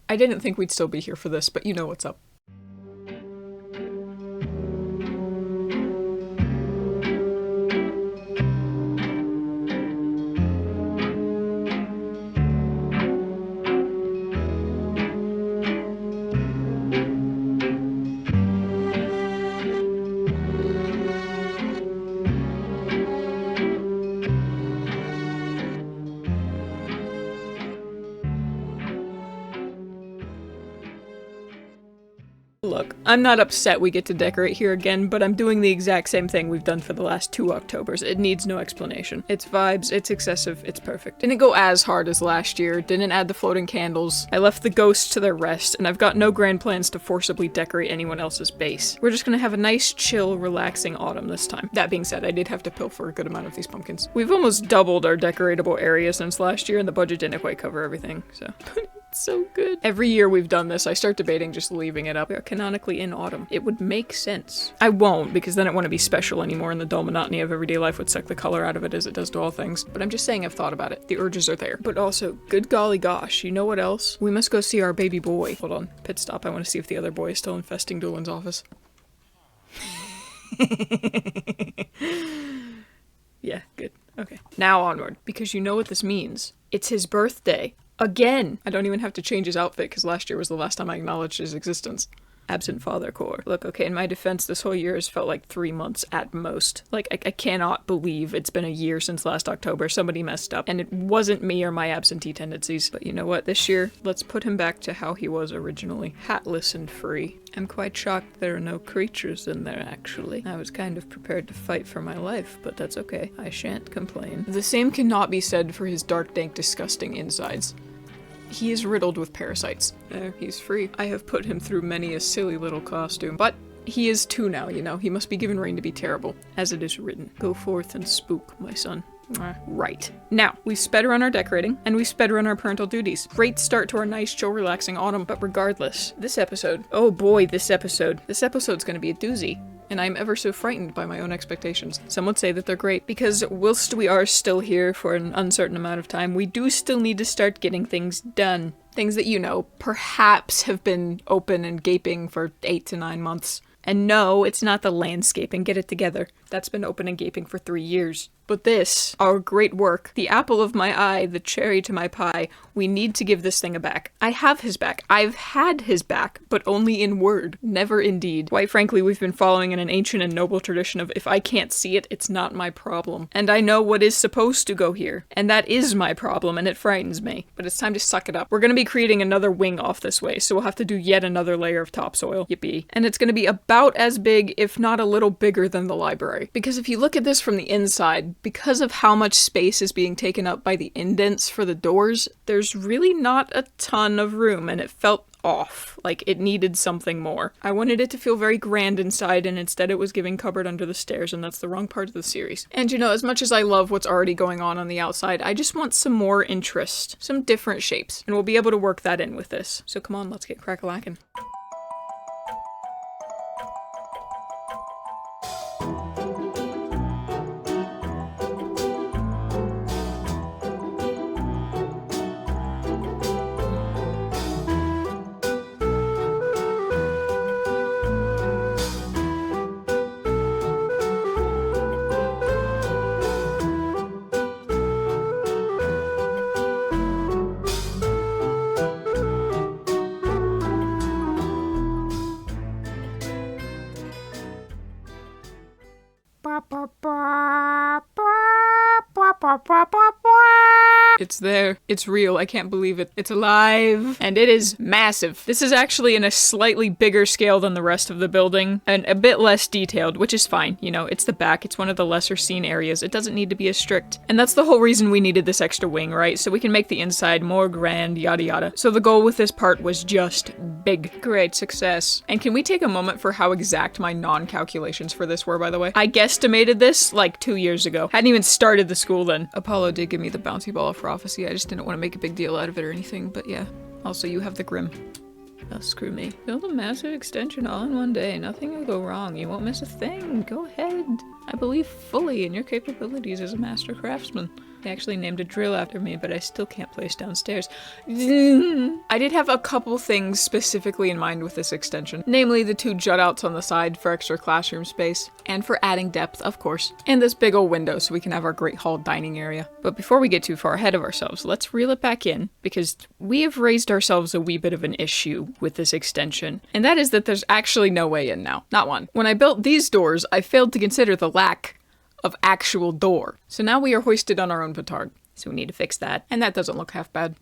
I didn't think we'd still be here for this, but you know what's up. Look, I'm not upset we get to decorate here again, but I'm doing the exact same thing we've done for the last 2 Octobers. It needs no explanation. It's vibes, it's excessive, it's perfect. Didn't go as hard as last year, didn't add the floating candles. I left the ghosts to their rest, and I've got no grand plans to forcibly decorate anyone else's base. We're just gonna have a nice, chill, relaxing autumn this time. That being said, I did have to pilfer a good amount of these pumpkins. We've almost doubled our decoratable area since last year, and the budget didn't quite cover everything, so... so good. Every year we've done this, I start debating just leaving it up. We are canonically in autumn. It would make sense. I won't, because then it wouldn't be special anymore and the dull monotony of everyday life would suck the color out of it as it does to all things. But I'm just saying I've thought about it. The urges are there. But also, good golly gosh, you know what else? We must go see our baby boy. Hold on, pit stop. I want to see if the other boy is still infesting Doolin's office. Yeah, good. Okay. Now onward, because you know what this means. It's his birthday. Again! I don't even have to change his outfit because last year was the last time I acknowledged his existence. Absent father core. Look, okay, in my defense, this whole year has felt like 3 months at most. Like, I cannot believe it's been a year since last October. Somebody messed up. And it wasn't me or my absentee tendencies. But you know what? This year, let's put him back to how he was originally. Hatless and free. I'm quite shocked there are no creatures in there, actually. I was kind of prepared to fight for my life, but that's okay. I shan't complain. The same cannot be said for his dark, dank, disgusting insides. He is riddled with parasites. There, he's free. I have put him through many a silly little costume, but he is 2 now, you know. He must be given rein to be terrible, as it is written. Go forth and spook, my son. Right. Now, we've sped around our decorating, and we've sped around our parental duties. Great start to our nice, chill, relaxing autumn, but regardless, this episode, oh boy, this episode's gonna be a doozy. And I'm ever so frightened by my own expectations. Some would say that they're great, because whilst we are still here for an uncertain amount of time, we do still need to start getting things done. Things that, you know, perhaps have been open and gaping for 8 to 9 months. And no, it's not the landscaping, get it together. That's been open and gaping for 3 years. But this, our great work, the apple of my eye, the cherry to my pie, we need to give this thing a back. I have his back. I've had his back, but only in word, never in deed. Quite frankly, we've been following in an ancient and noble tradition of if I can't see it, it's not my problem. And I know what is supposed to go here. And that is my problem, and it frightens me. But it's time to suck it up. We're gonna be creating another wing off this way, so we'll have to do yet another layer of topsoil. Yippee. And it's gonna be about as big, if not a little bigger than the library. Because if you look at this from the inside, because of how much space is being taken up by the indents for the doors, there's really not a ton of room, and it felt off. Like, it needed something more. I wanted it to feel very grand inside, and instead it was giving cupboard under the stairs, and that's the wrong part of the series. And you know, as much as I love what's already going on the outside, I just want some more interest, some different shapes, and we'll be able to work that in with this. So come on, let's get crack-a-lackin'. It's there. It's real. I can't believe it. It's alive. And it is massive. This is actually in a slightly bigger scale than the rest of the building, and a bit less detailed, which is fine. You know, it's the back. It's one of the lesser seen areas. It doesn't need to be as strict. And that's the whole reason we needed this extra wing, right? So we can make the inside more grand, yada yada. So the goal with this part was just big. Great success. And can we take a moment for how exact my non-calculations for this were, by the way? I guesstimated this like 2 years ago. Hadn't even started the school then. Apollo did give me the bouncy ball of prophecy. I just didn't want to make a big deal out of it or anything, but yeah. Also, you have the Grim. Oh, screw me. Build a massive extension all in one day. Nothing will go wrong. You won't miss a thing. Go ahead. I believe fully in your capabilities as a master craftsman. They actually named a drill after me, but I still can't place downstairs. I did have a couple things specifically in mind with this extension, namely the 2 jut-outs on the side for extra classroom space, and for adding depth, of course, and this big old window so we can have our great hall dining area. But before we get too far ahead of ourselves, let's reel it back in, because we have raised ourselves a wee bit of an issue with this extension, and that is that there's actually no way in now. Not one. When I built these doors, I failed to consider the lack of actual door. So now we are hoisted on our own petard. So we need to fix that. And that doesn't look half bad.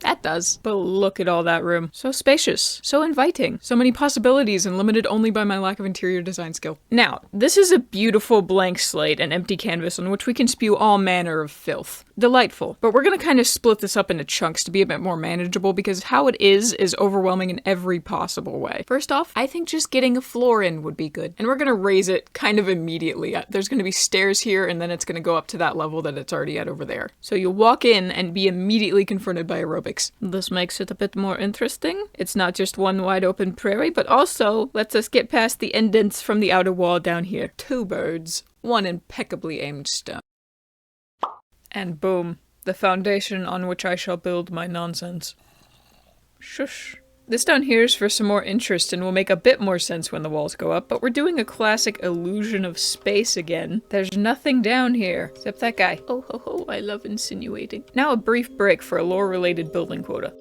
That does. But look at all that room. So spacious. So inviting. So many possibilities and limited only by my lack of interior design skill. Now, this is a beautiful blank slate and empty canvas on which we can spew all manner of filth. Delightful. But we're gonna kind of split this up into chunks to be a bit more manageable because how it is overwhelming in every possible way. First off, I think just getting a floor in would be good. And we're gonna raise it kind of immediately. There's gonna be stairs here and then it's gonna go up to that level that it's already at over there. So you'll walk in and be immediately confronted by aerobics. This makes it a bit more interesting. It's not just one wide open prairie, but also lets us get past the indents from the outer wall down here. 2 birds, 1 impeccably aimed stone. And boom, the foundation on which I shall build my nonsense. Shush. This down here is for some more interest and will make a bit more sense when the walls go up, but we're doing a classic illusion of space again. There's nothing down here, except that guy. Oh ho ho, I love insinuating. Now a brief break for a lore-related building quota.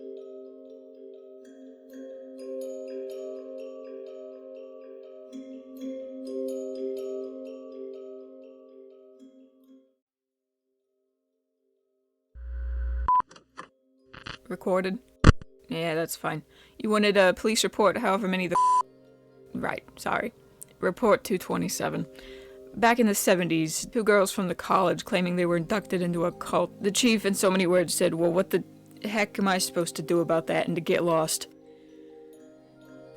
Recorded? Yeah, that's fine. You wanted a police report, however many the Right, sorry. Report 227. Back in the 70s, 2 girls from the college claiming they were inducted into a cult. The chief, in so many words, said, well, what the heck am I supposed to do about that and to get lost?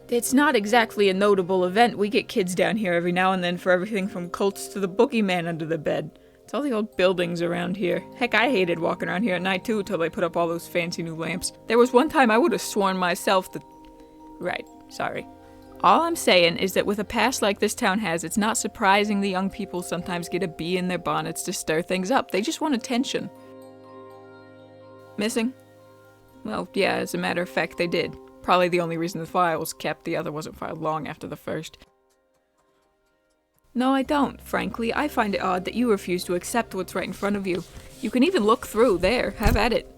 It's not exactly a notable event. We get kids down here every now and then for everything from cults to the boogeyman under the bed. It's all the old buildings around here. Heck, I hated walking around here at night too until they put up all those fancy new lamps. There was one time I would have sworn myself that... Right, sorry. All I'm saying is that with a past like this town has, it's not surprising the young people sometimes get a bee in their bonnets to stir things up. They just want attention. Missing? Well, yeah, as a matter of fact, they did. Probably the only reason the file was kept, the other wasn't filed long after the first. No, I don't, frankly. I find it odd that you refuse to accept what's right in front of you. You can even look through, there, have at it.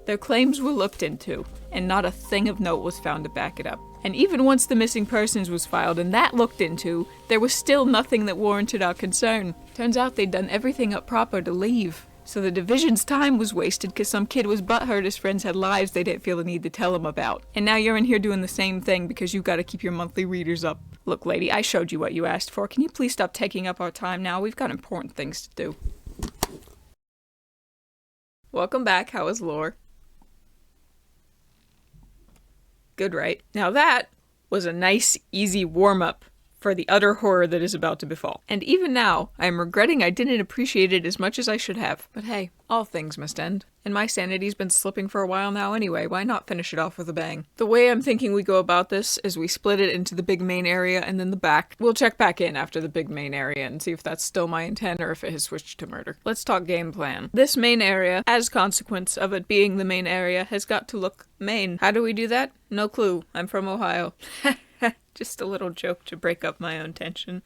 Their claims were looked into, and not a thing of note was found to back it up. And even once the missing persons was filed and that looked into, there was still nothing that warranted our concern. Turns out they'd done everything up proper to leave. So the division's time was wasted because some kid was butthurt his friends had lives they didn't feel the need to tell him about. And now you're in here doing the same thing because you've got to keep your monthly readers up. Look, lady, I showed you what you asked for. Can you please stop taking up our time now? We've got important things to do. Welcome back. How is lore? Good, right? Now that was a nice, easy warm-up for the utter horror that is about to befall. And even now, I am regretting I didn't appreciate it as much as I should have. But hey, all things must end. And my sanity's been slipping for a while now anyway, why not finish it off with a bang? The way I'm thinking we go about this is we split it into the big main area and then the back. We'll check back in after the big main area and see if that's still my intent or if it has switched to murder. Let's talk game plan. This main area, as consequence of it being the main area, has got to look main. How do we do that? No clue. I'm from Ohio. Just a little joke to break up my own tension.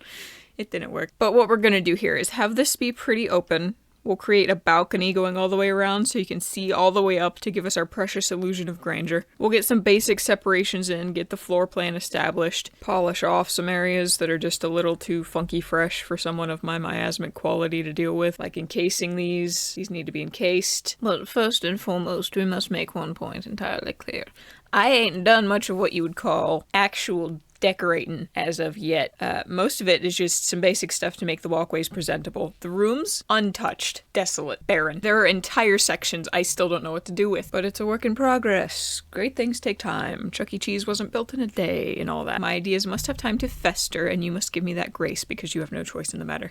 It didn't work. But what we're gonna do here is have this be pretty open. We'll create a balcony going all the way around so you can see all the way up to give us our precious illusion of grandeur. We'll get some basic separations in, get the floor plan established, polish off some areas that are just a little too funky fresh for someone of my miasmic quality to deal with, like encasing these. These need to be encased. But first and foremost, we must make one point entirely clear. I ain't done much of what you would call actual decorating as of yet. Most of it is just some basic stuff to make the walkways presentable. The rooms, untouched, desolate, barren. There are entire sections I still don't know what to do with, but it's a work in progress. Great things take time. Chuck E. Cheese wasn't built in a day and all that. My ideas must have time to fester, and you must give me that grace because you have no choice in the matter.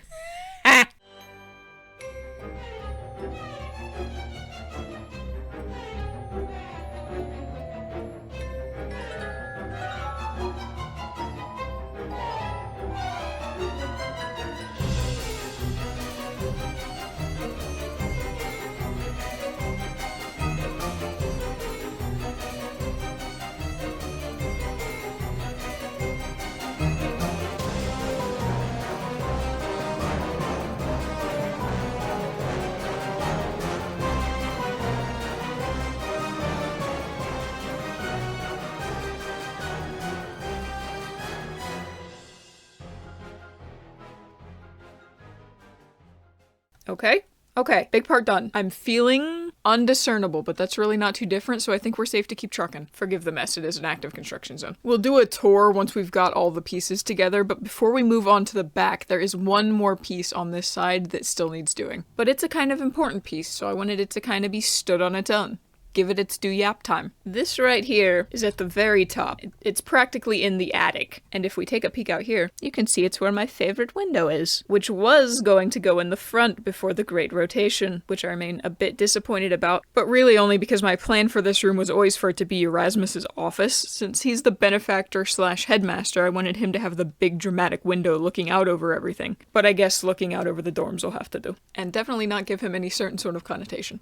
Okay. Okay, big part done. I'm feeling undiscernible, but that's really not too different, so I think we're safe to keep trucking. Forgive the mess, it is an active construction zone. We'll do a tour once we've got all the pieces together, but before we move on to the back, there is one more piece on this side that still needs doing. But it's a kind of important piece, so I wanted it to kind of be stood on its own. Give it its due yap time. This right here is at the very top. It's practically in the attic. And if we take a peek out here, you can see it's where my favorite window is, which was going to go in the front before the Great Rotation, which I remain a bit disappointed about, but really only because my plan for this room was always for it to be Erasmus's office. Since he's the benefactor / headmaster, I wanted him to have the big dramatic window looking out over everything. But I guess looking out over the dorms will have to do. And definitely not give him any certain sort of connotation.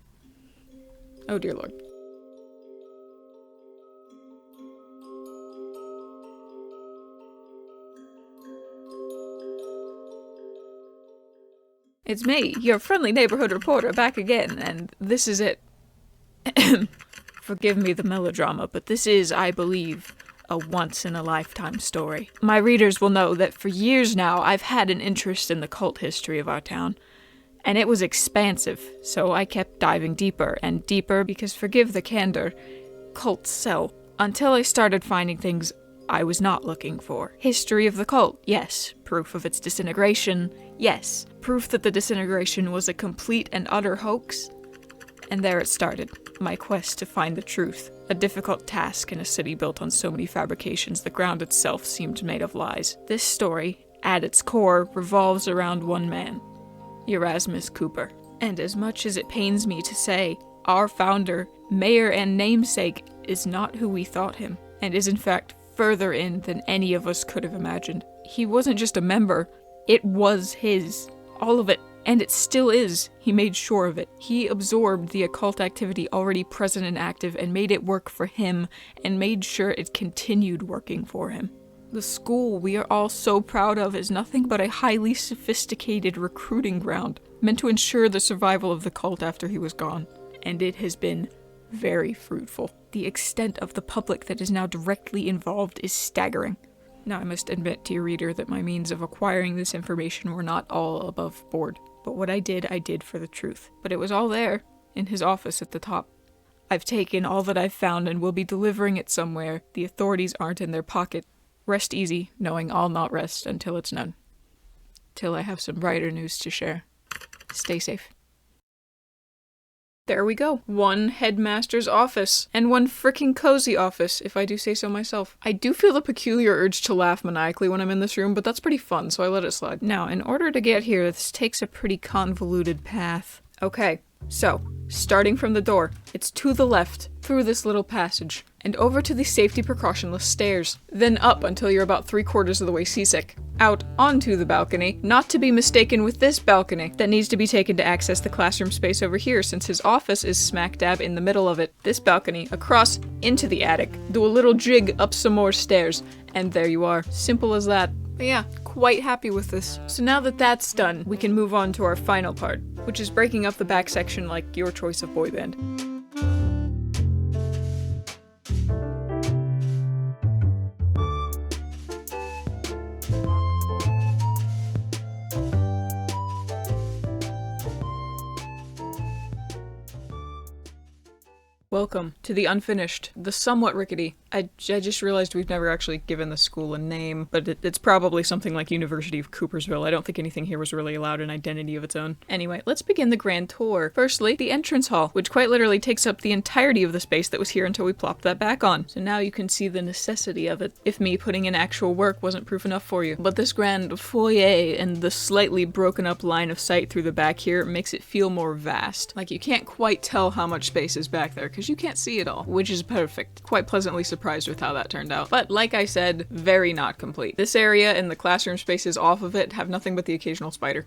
Oh dear lord. It's me, your friendly neighborhood reporter, back again, and this is it. Forgive me the melodrama, but this is, I believe, a once-in-a-lifetime story. My readers will know that for years now, I've had an interest in the cult history of our town. And it was expansive, so I kept diving deeper and deeper because, forgive the candor, cults sell. Until I started finding things I was not looking for. History of the cult, yes. Proof of its disintegration, yes. Proof that the disintegration was a complete and utter hoax. And there it started, my quest to find the truth. A difficult task in a city built on so many fabrications the ground itself seemed made of lies. This story, at its core, revolves around one man. Erasmus Cooper. And as much as it pains me to say, our founder, mayor and namesake, is not who we thought him, and is in fact further in than any of us could have imagined. He wasn't just a member, it was his. All of it. And it still is. He made sure of it. He absorbed the occult activity already present and active and made it work for him, and made sure it continued working for him. The school we are all so proud of is nothing but a highly sophisticated recruiting ground, meant to ensure the survival of the cult after he was gone. And it has been very fruitful. The extent of the public that is now directly involved is staggering. Now I must admit to your reader that my means of acquiring this information were not all above board. But what I did for the truth. But it was all there, in his office at the top. I've taken all that I've found and will be delivering it somewhere. The authorities aren't in their pocket. Rest easy, knowing I'll not rest until it's known. Till I have some brighter news to share. Stay safe. There we go. One headmaster's office. And one frickin' cozy office, if I do say so myself. I do feel the peculiar urge to laugh maniacally when I'm in this room, but that's pretty fun, so I let it slide. Now, in order to get here, this takes a pretty convoluted path. Okay, so, starting from the door, it's to the left, through this little passage, and over to the safety precautionless stairs, then up until you're about 3/4 of the way seasick. Out onto the balcony, not to be mistaken with this balcony that needs to be taken to access the classroom space over here since his office is smack dab in the middle of it. This balcony, across into the attic, do a little jig up some more stairs, and there you are. Simple as that. But yeah, quite happy with this. So now that that's done, we can move on to our final part, which is breaking up the back section like your choice of boy band. Welcome to the unfinished, the somewhat rickety. I just realized we've never actually given the school a name, but it's probably something like University of Coopersville. I don't think anything here was really allowed an identity of its own. Anyway, let's begin the grand tour. Firstly, the entrance hall, which quite literally takes up the entirety of the space that was here until we plopped that back on. So now you can see the necessity of it, if me putting in actual work wasn't proof enough for you. But this grand foyer and the slightly broken up line of sight through the back here makes it feel more vast. Like you can't quite tell how much space is back there, because you can't see it all, which is perfect. Quite pleasantly surprised with how that turned out. But like I said, very not complete. This area and the classroom spaces off of it have nothing but the occasional spider.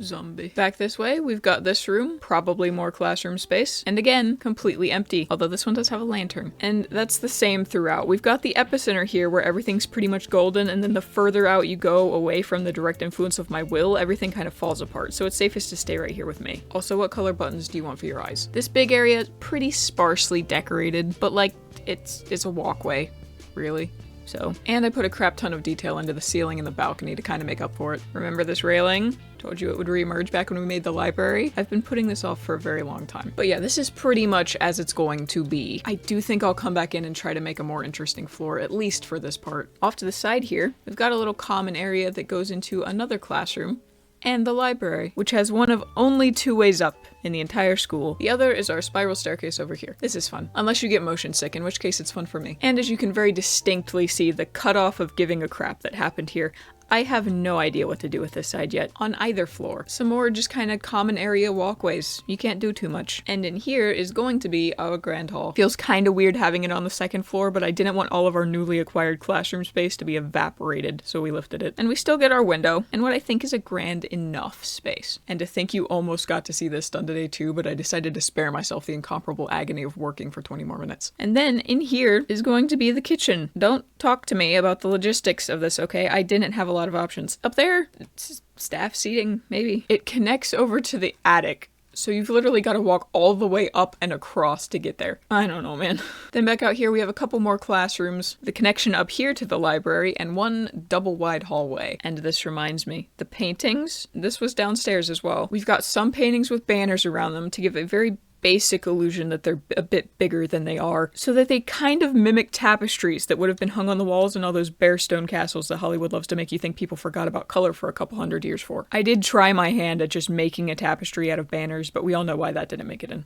Zombie. Back this way, we've got this room, probably more classroom space, and again, completely empty, although this one does have a lantern. And that's the same throughout. We've got the epicenter here where everything's pretty much golden, and then the further out you go away from the direct influence of my will, everything kind of falls apart, so it's safest to stay right here with me. Also, what color buttons do you want for your eyes? This big area is pretty sparsely decorated, but like, it's a walkway, really. So, and I put a crap ton of detail into the ceiling and the balcony to kind of make up for it. Remember this railing? Told you it would reemerge back when we made the library. I've been putting this off for a very long time. But yeah, this is pretty much as it's going to be. I do think I'll come back in and try to make a more interesting floor, at least for this part. Off to the side here, we've got a little common area that goes into another classroom and the library, which has one of only 2 ways up in the entire school. The other is our spiral staircase over here. This is fun, unless you get motion sick, in which case it's fun for me. And as you can very distinctly see, the cutoff of giving a crap that happened here. I have no idea what to do with this side yet, on either floor. Some more just kind of common area walkways. You can't do too much. And in here is going to be our grand hall. Feels kind of weird having it on the 2nd floor, but I didn't want all of our newly acquired classroom space to be evaporated, so we lifted it. And we still get our window, and what I think is a grand enough space. And to think you almost got to see this done today too, but I decided to spare myself the incomparable agony of working for 20 more minutes. And then in here is going to be the kitchen. Don't talk to me about the logistics of this, okay? I didn't have a lot of options. Up there, it's staff seating, maybe. It connects over to the attic, so you've literally got to walk all the way up and across to get there. I don't know, man. Then back out here, we have a couple more classrooms, the connection up here to the library, and one double-wide hallway. And this reminds me, the paintings, this was downstairs as well. We've got some paintings with banners around them to give a very basic illusion that they're a bit bigger than they are, so that they kind of mimic tapestries that would have been hung on the walls in all those bare stone castles that Hollywood loves to make you think people forgot about color for a couple hundred years for. I did try my hand at just making a tapestry out of banners, but we all know why that didn't make it in.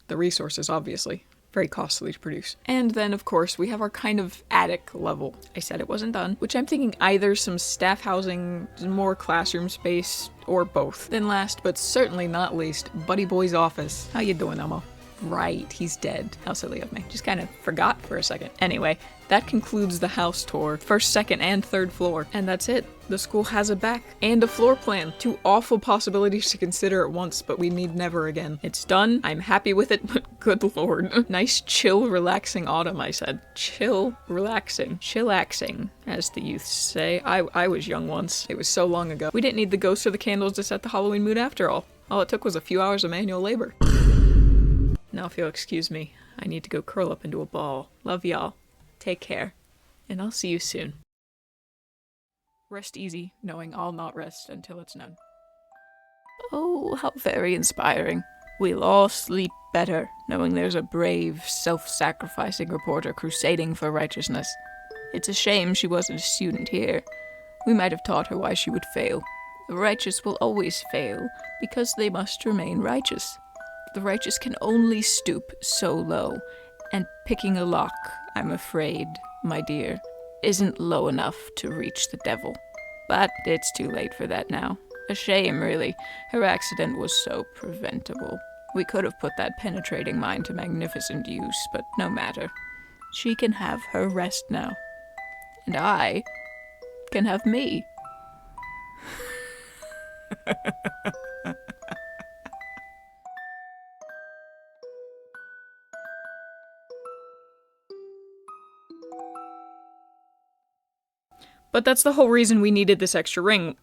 The resources, obviously. Very costly to produce. And then, of course, we have our kind of attic level. I said it wasn't done, which I'm thinking either some staff housing, more classroom space, or both. Then last, but certainly not least, Buddy Boy's office. How you doing, Elmo? Right, he's dead. How silly of me. Just kind of forgot for a second. Anyway, that concludes the house tour. 1st, 2nd, and 3rd floor. And that's it. The school has a back and a floor plan. 2 awful possibilities to consider at once, but we need never again. It's done. I'm happy with it, but good lord. Nice, chill, relaxing autumn, I said. Chill, relaxing. Chillaxing, as the youths say. I was young once. It was so long ago. We didn't need the ghosts or the candles to set the Halloween mood after all. All it took was a few hours of manual labor. Now if you'll excuse me, I need to go curl up into a ball. Love y'all. Take care. And I'll see you soon. Rest easy, knowing I'll not rest until it's known. Oh, how very inspiring. We'll all sleep better, knowing there's a brave, self-sacrificing reporter crusading for righteousness. It's a shame she wasn't a student here. We might have taught her why she would fail. The righteous will always fail, because they must remain righteous. The righteous can only stoop so low, and picking a lock, I'm afraid, my dear, isn't low enough to reach the devil. But it's too late for that now. A shame, really. Her accident was so preventable. We could have put that penetrating mind to magnificent use, but no matter. She can have her rest now. And I can have me. But that's the whole reason we needed this extra ring.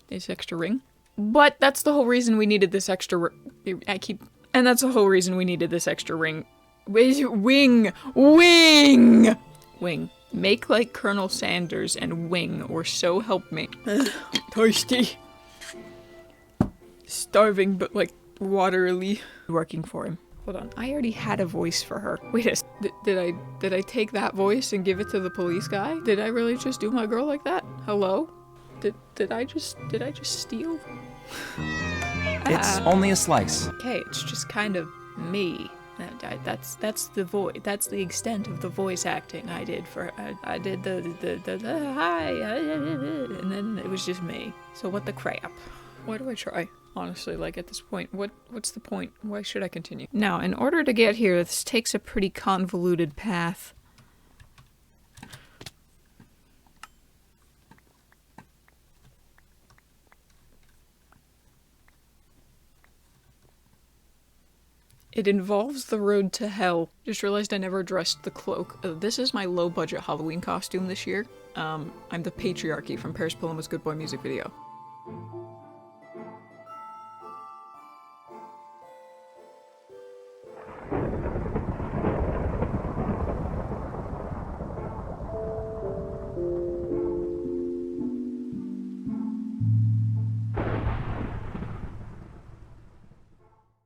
This extra ring? But that's the whole reason we needed this extra And that's the whole reason we needed this extra ring. Wing! Wing! Wing. Make like Colonel Sanders and wing, or so help me. Thirsty. Starving, but like waterily. Working for him. Hold on, I already had a voice for her. Wait a did I take that voice and give it to the police guy? Did I really just do my girl like that? Hello? Did I just steal? It's only a slice. Okay, it's just kind of me. That's the voice. That's the extent of the voice acting I did for. I did the hi, and then it was just me. So what the crap? Why do I try? Honestly, like at this point, what's the point? Why should I continue? Now, in order to get here, this takes a pretty convoluted path. It involves the road to hell. Just realized I never addressed the cloak. This is my low-budget Halloween costume this year. I'm the patriarchy from Paris Paloma's Good Boy music video.